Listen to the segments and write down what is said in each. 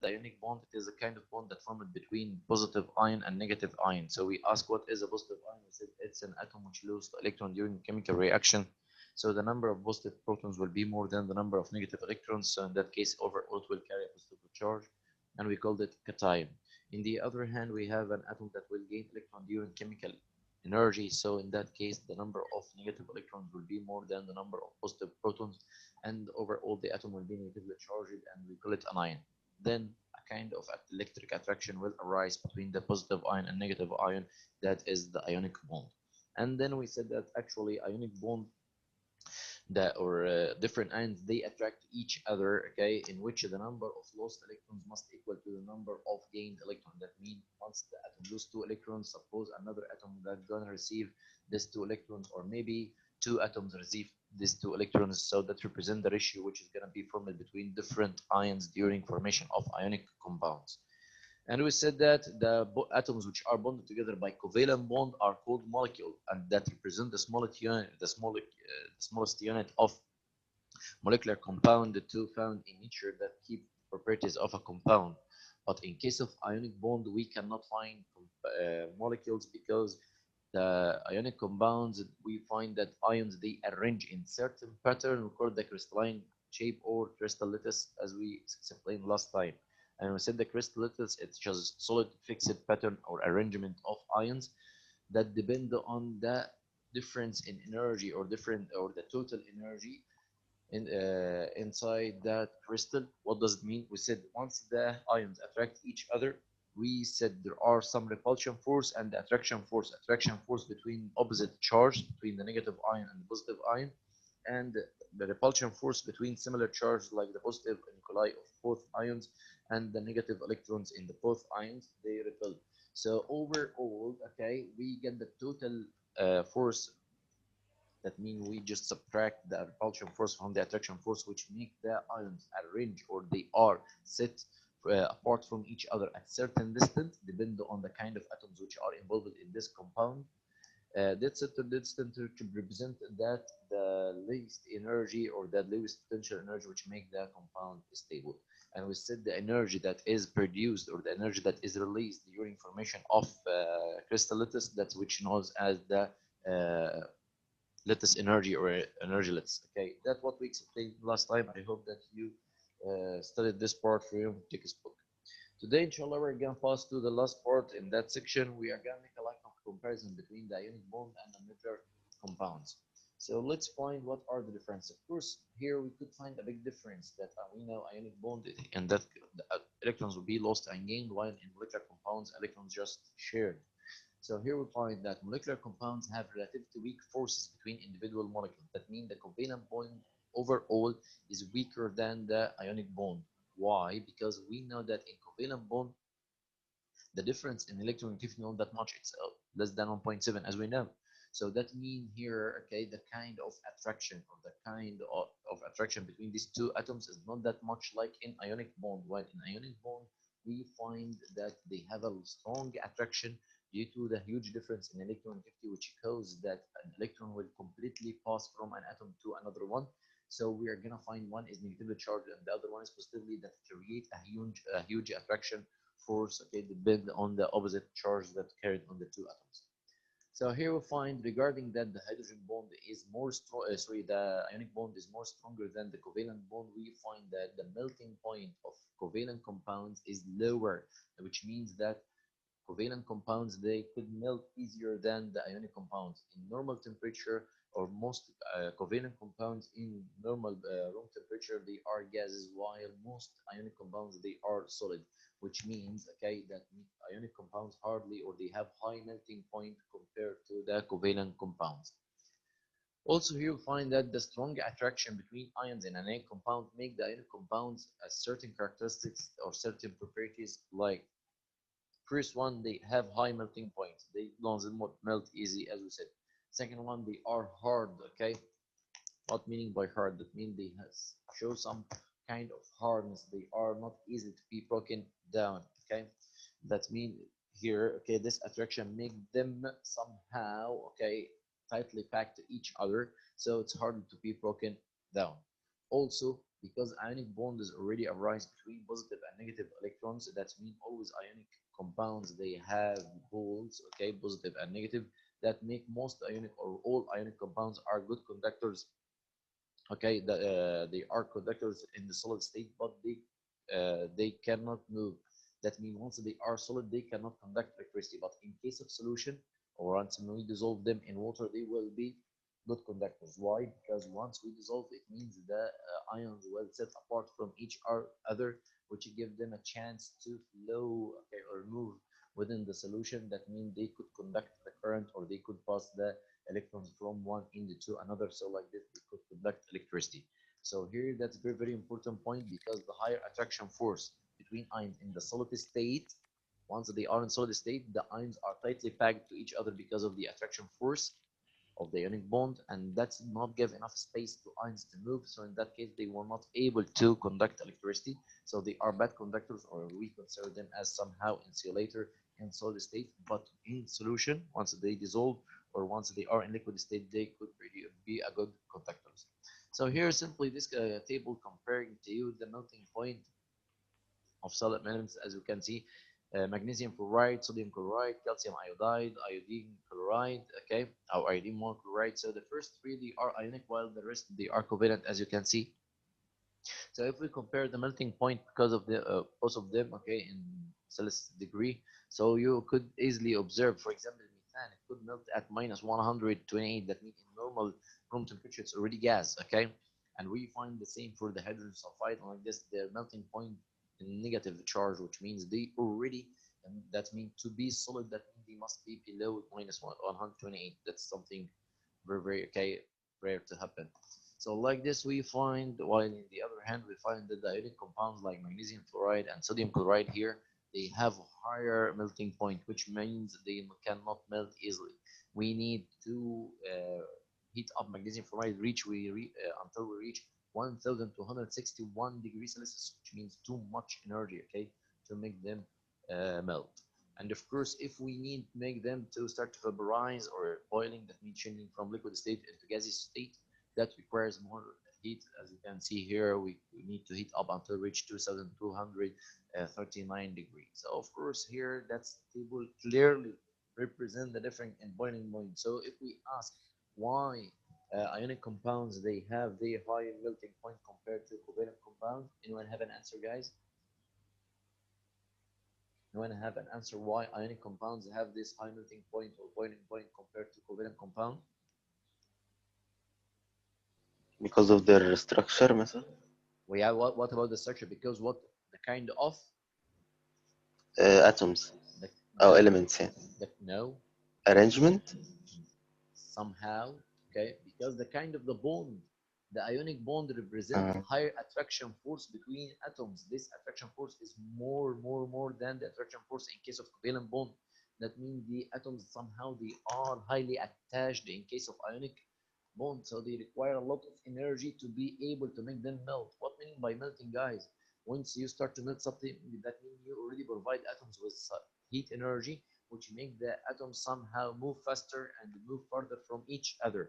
the ionic bond, it is a kind of bond that formed between positive ion and negative ion. So we ask what is a positive ion? We said it's an atom which loses electron during chemical reaction. So the number of positive protons will be more than the number of negative electrons. So in that case, overall it will carry a positive charge, and we called it cation. In the other hand, we have an atom that will gain electron during chemical energy. So in that case, the number of negative electrons will be more than the number of positive protons, and overall the atom will be negatively charged, and we call it an ion. Then a kind of electric attraction will arise between the positive ion and negative ion. That is the ionic bond. And then we said that actually ionic bond that or different ions, they attract each other, okay, in which the number of lost electrons must equal to the number of gained electrons. That means once the atom loses 2 electrons, suppose another atom that's gonna receive this 2 electrons, or maybe 2 atoms receive these 2 electrons, so that represent the ratio which is gonna be formed between different ions during formation of ionic compounds. And we said that the atoms which are bonded together by covalent bond are called molecule, and that represent the smallest unit, the smallest unit of molecular compound, the two found in nature that keep properties of a compound. But in case of ionic bond, we cannot find molecules, because the ionic compounds, we find that ions, they arrange in certain pattern, we call the crystalline shape or crystal lattice, as we explained last time. And we said the crystal lattice, it's just solid fixed pattern or arrangement of ions that depend on the difference in energy, or the total energy inside that crystal. What does it mean? We said once the ions attract each other, we said there are some repulsion force and attraction force. Attraction force between opposite charge, between the negative ion and the positive ion, and the repulsion force between similar charge, like the positive nuclei of both ions and the negative electrons in the both ions, they repel. So overall, okay, we get the total force. That means we just subtract the repulsion force from the attraction force, which make the ions arrange, or they are set apart from each other at certain distance, depending on the kind of atoms which are involved in this compound. That certain distance to represent that the least energy, or the lowest potential energy, which make the compound stable. And we said the energy that is produced, or the energy that is released during formation of crystal lattice, that's which knows as the lattice energy, or energy lattice. Okay, that's what we explained last time. I hope that you studied this part from your textbook. Today, inshallah, we're gonna pass to the last part. In that section, we are gonna make a like of comparison between the ionic bond and the nuclear compounds. So let's find what are the differences. Of course, here we could find a big difference, that we know ionic bond, and that the electrons will be lost and gained, while in molecular compounds electrons just shared. So here we find that molecular compounds have relatively weak forces between individual molecules. That means the covalent bond overall is weaker than the ionic bond. Why? Because we know that in covalent bond, the difference in electronegativity is not that much. It's less than 1.7, as we know. So that means here, okay, the kind of attraction, or the kind of attraction between these two atoms is not that much like in ionic bond. While in ionic bond, we find that they have a strong attraction due to the huge difference in electronegativity, which causes that an electron will completely pass from an atom to another one. So we are gonna find one is negatively charged and the other one is positively, that create a huge attraction force, okay, depend on the opposite charge that carried on the two atoms. So here we find regarding that the hydrogen bond is more strong, the ionic bond is more stronger than the covalent bond. We find that the melting point of covalent compounds is lower, which means that covalent compounds, they could melt easier than the ionic compounds in normal temperature, or most covalent compounds in normal room temperature, they are gases, while most ionic compounds, they are solid, which means, okay, that ionic compounds hardly, or they have high melting point compared to the covalent compounds. Also, here you find that the strong attraction between ions in an ionic compound make the ionic compounds a certain characteristics or certain properties. Like first one, they have high melting points. They don't melt easy, as we said. Second one, they are hard. Okay, what meaning by hard? That means they show some kind of hardness. They are not easy to be broken down. Okay, that means here, okay, this attraction make them somehow, okay, tightly packed to each other, so it's hard to be broken down. Also, because ionic bonds already arise between positive and negative electrons, that means always ionic compounds, they have poles, okay, positive and negative, that make most ionic or all ionic compounds are good conductors. Okay, they are conductors in the solid state, but they cannot move. That means once they are solid, they cannot conduct electricity. But in case of solution, or once we dissolve them in water, they will be good conductors. Why? Because once we dissolve, it means the ions will set apart from each other, which give them a chance to flow, okay, or move within the solution. That means they could conduct the current, or they could pass the electrons from one end to another. So like this, they could conduct electricity. So here, that's very, very important point, because the higher attraction force between ions in the solid state, once they are in solid state, the ions are tightly packed to each other because of the attraction force of the ionic bond, and that's not give enough space to ions to move. So in that case, they were not able to conduct electricity. So they are bad conductors, or we consider them as somehow insulator in solid state. But in solution, once they dissolve, or once they are in liquid state, they could really be a good conductors. So here, simply this table comparing to you the melting point of solid elements, as you can see, magnesium chloride, sodium chloride, calcium iodide, iodine chloride, okay, or iodine monochloride. So the first three, they are ionic, while the rest, they are covalent, as you can see. So if we compare the melting point, because of the both of them, okay, in Celsius degree, so you could easily observe, for example, methane, it could melt at minus 128. That means in normal room temperature, it's already gas, okay. And we find the same for the hydrogen sulfide. Like this, their melting point in negative charge, which means they already, and that means to be solid, that means they must be below minus 128. That's something very, very, okay, rare to happen. So like this, we find, while in the other hand, we find that the ionic compounds like magnesium fluoride and sodium chloride here, they have higher melting point, which means they cannot melt easily. We need to heat up magnesium fluoride until we reach 1261 degrees Celsius, which means too much energy, okay, to make them melt. And of course, if we need to make them to start to vaporize or boiling, that means changing from liquid state into gaseous state, that requires more heat. As you can see here, we need to heat up until reach 2239 degrees. So of course, here that's table clearly represent the difference in boiling point. So if we ask why ionic compounds, they have the high melting point compared to covalent compounds, anyone have an answer, guys? Anyone have an answer why ionic compounds have this high melting point or boiling point compared to covalent compound? because of their structure مثلا. We have what about the structure? Because what the kind of Atoms the أو no elements يعني. no Arrangement. somehow, okay, because the kind of the bond, the ionic bond represent آه. higher attraction force between atoms. This attraction force is more than the attraction force in case of covalent bond. That means the atoms somehow they are highly attached in case of ionic bond, so they require a lot of energy to be able to make them melt. What mean by melting, guys? Once you start to melt something, that means you already provide atoms with heat energy, which make the atoms somehow move faster and move further from each other.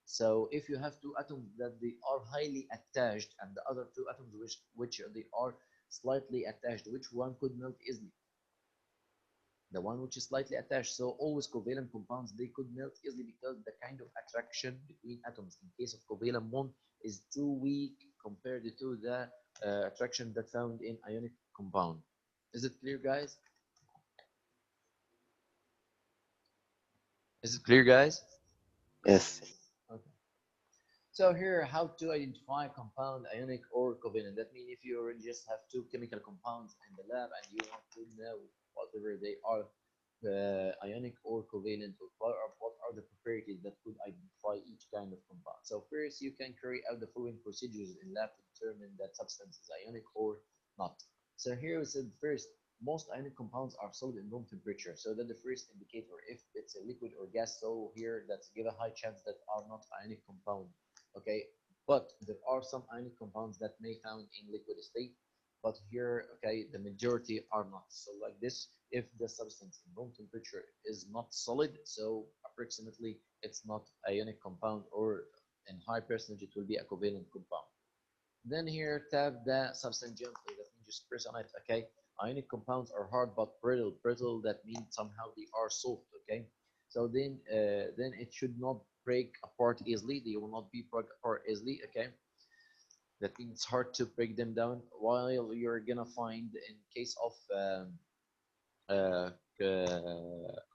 So if you have two atoms that they are highly attached, and the other two atoms which they are slightly attached, which one could melt easily? The one which is slightly attached. So always covalent compounds, they could melt easily because the kind of attraction between atoms in case of covalent bond is too weak compared to the attraction that found in ionic compound. Is it clear, guys? Is it clear, guys? Yes. Okay. So here, how to identify compound, ionic or covalent. That means if you already just have two chemical compounds in the lab and you want to know whatever they are, ionic or covalent, or what are the properties that could identify each kind of compound. So first, you can carry out the following procedures in lab to determine that substance is ionic or not. So here we said first, most ionic compounds are solid in room temperature. So that's the first indicator. If it's a liquid or gas, so here that's give a high chance that are not ionic compound. Okay, but there are some ionic compounds that may found in liquid state, but here, okay, the majority are not. So like this, if the substance in room temperature is not solid, so approximately it's not ionic compound, or in high percentage it will be a covalent compound. Then here tap the substance gently. That means just press on it. Okay. Ionic compounds are hard but brittle. Brittle, that means somehow they are soft. Okay. So then it should not break apart easily. They will not be broke apart easily. Okay. That means it's hard to break them down. While you're gonna find in case of uh,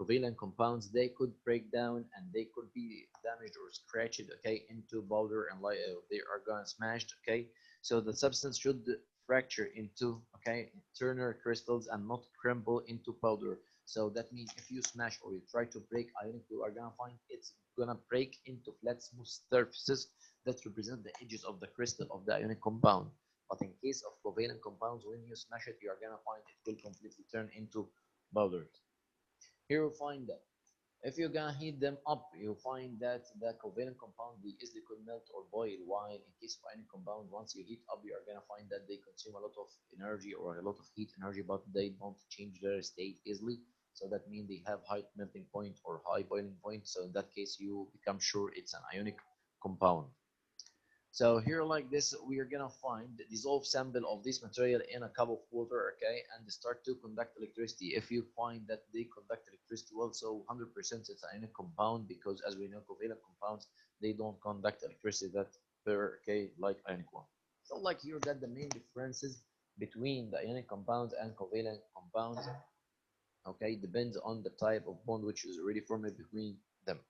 covalent compounds, they could break down and they could be damaged or scratched, okay, into powder, and like they are gonna smashed, okay. So the substance should fracture into, okay, Turner crystals and not crumble into powder. So that means if you smash or you try to break ionic, you are gonna find it's gonna break into flat, smooth surfaces that represent the edges of the crystal of the ionic compound. But in case of covalent compounds, when you smash it, you are gonna find it will completely turn into powders. Here we find that if you're gonna heat them up, you find that the covalent compound they easily could melt or boil. While in case of ionic compound, once you heat up, you are gonna find that they consume a lot of energy or a lot of heat energy, but they don't change their state easily. So that means they have high melting point or high boiling point. So in that case, you become sure it's an ionic compound. So here like this, we are gonna find the dissolved sample of this material in a cup of water, okay, and start to conduct electricity. If you find that they conduct electricity well, so 100% it's an ionic compound, because as we know, covalent compounds, they don't conduct electricity that per, okay, like ionic one. So like you got the main differences between the ionic compounds and covalent compounds, okay, depends on the type of bond which is already formed between them.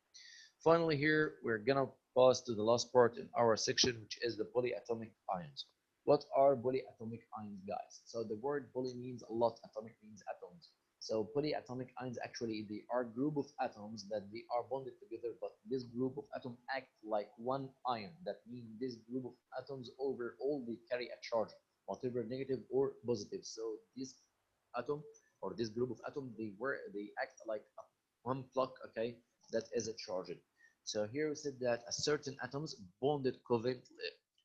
Finally, here we're gonna pass to the last part in our section, which is the polyatomic ions. What are polyatomic ions, guys? So the word poly means a lot, atomic means atoms. So polyatomic ions actually they are group of atoms that they are bonded together, but this group of atoms act like one ion. That means this group of atoms overall they carry a charge, whatever negative or positive. So this atom or this group of atoms they act like one block, okay, that is a charged. So here we said that a certain atoms bonded covalently,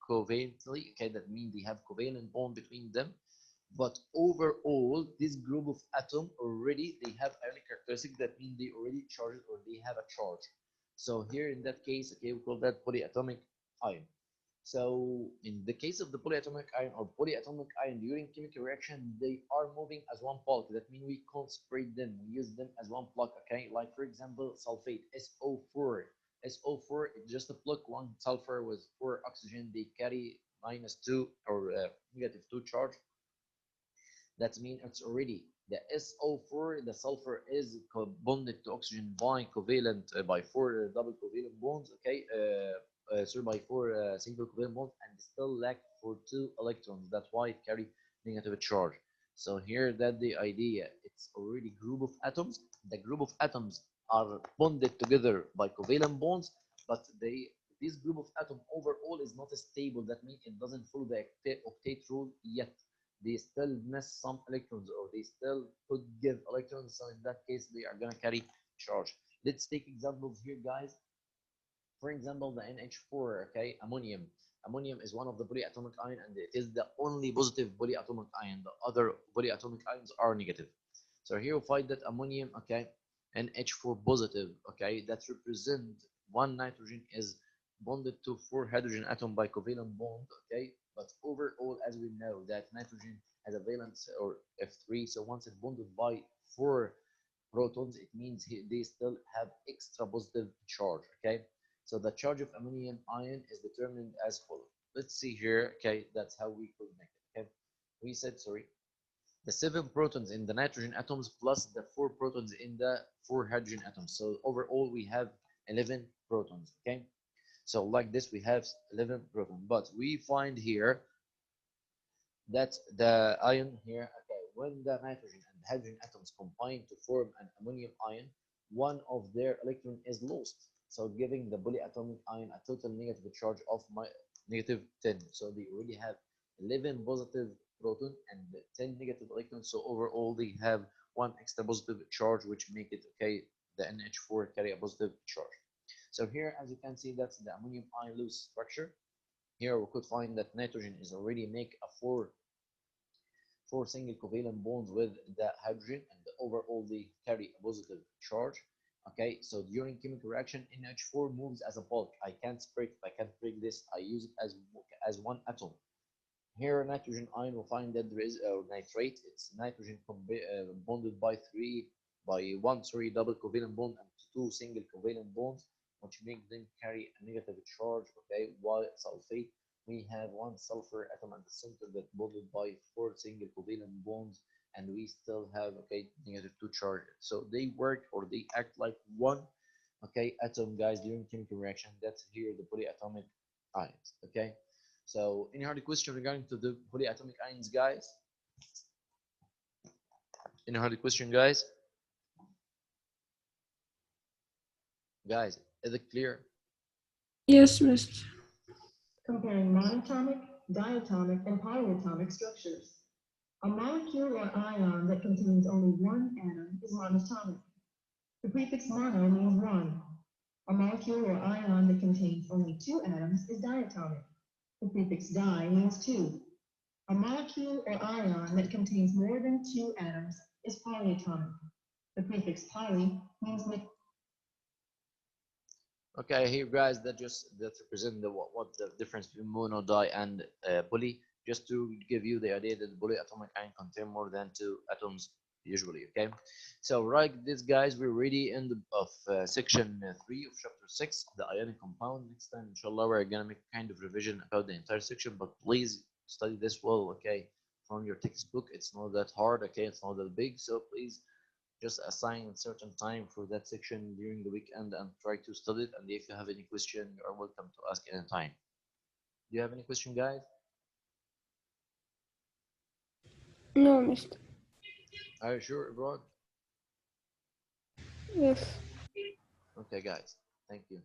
okay, that means they have covalent bond between them. But overall, this group of atom already they have ionic characteristic. That means they already charged or they have a charge. So here in that case, okay, we call that polyatomic ion. So in the case of the polyatomic ion or polyatomic ion during chemical reaction, they are moving as one bulk. That means we can't separate them. We use them as one block. Okay, like for example, sulfate SO4. SO4 is just a block, one sulfur with four oxygen. They carry -2 or -2 charge. That means it's already the SO4, the sulfur is bonded to oxygen by covalent by four double covalent bonds, okay, sorry, by four single covalent bonds, and still lack for two electrons. That's why it carry negative charge. So here that the idea, it's already group of atoms. The group of atoms are bonded together by covalent bonds, but this group of atom overall is not stable. That means it doesn't follow the octet rule yet. They still miss some electrons or they still could give electrons. So in that case, they are gonna carry charge. Let's take examples here, guys. For example, the NH4, okay, ammonium. Ammonium is one of the polyatomic ion and it is the only positive polyatomic ion. The other polyatomic ions are negative. So here we find that ammonium, okay, NH4 positive, okay, that represent one nitrogen is bonded to four hydrogen atom by covalent bond, okay, but overall, as we know that nitrogen has a valence or F3, so once it's bonded by four protons, it means they still have extra positive charge, okay. So the charge of ammonium ion is determined as follows. Let's see here, okay, that's how we could make it, okay. We said, sorry, the seven protons in the nitrogen atoms plus the four protons in the four hydrogen atoms. So overall, we have 11 protons, okay. So like this, we have 11 protons, but we find here that the ion here, okay, when the nitrogen and hydrogen atoms combine to form an ammonium ion, one of their electron is lost, so giving the polyatomic ion a total negative charge of -10. So they already have 11 positive proton and 10 negative electrons. So overall, they have one extra positive charge, which make it okay. The NH4 carry a positive charge. So here, as you can see, that's the ammonium ion loose structure. Here we could find that nitrogen is already make a four single covalent bonds with the hydrogen, and overall they carry a positive charge. Okay, so during chemical reaction, NH4 moves as a bulk. I can't break this. I use it as one atom. Here, nitrogen ion will find that there is nitrate. It's nitrogen bonded by one double covalent bond and two single covalent bonds, which make them carry a negative charge. Okay, while sulfate, we have one sulfur atom at the center that bonded by four single covalent bonds, and we still have okay negative two charge. So they work or they act like one okay atom, guys, during chemical reaction. That's here the polyatomic ions. Okay. So, any hard question regarding to the polyatomic ions, guys? Any hard question, guys? Guys, is it clear? Yes, Mr. Comparing monatomic, diatomic, and polyatomic structures. A molecule or ion that contains only one atom is monatomic. The prefix mono means one. A molecule or ion that contains only two atoms is diatomic. The prefix di means two. A molecule or ion that contains more than two atoms is polyatomic. The prefix poly means mixed. Okay, here, guys, that represent what the difference between mono, di, and poly. Just to give you the idea that the polyatomic ion contain more than two atoms usually. Okay, so right, this guys, we're already in the of section 3 of chapter 6, the ionic compound. Next time, inshallah, we're gonna make kind of revision about the entire section, but please study this well. Okay, from your textbook, it's not that hard. Okay, it's not that big, so please just assign a certain time for that section during the weekend and try to study it. And if you have any question, you are welcome to ask anytime. Do you have any question, guys? No, Mr. Are you sure, everyone? Yes. Okay, guys. Thank you.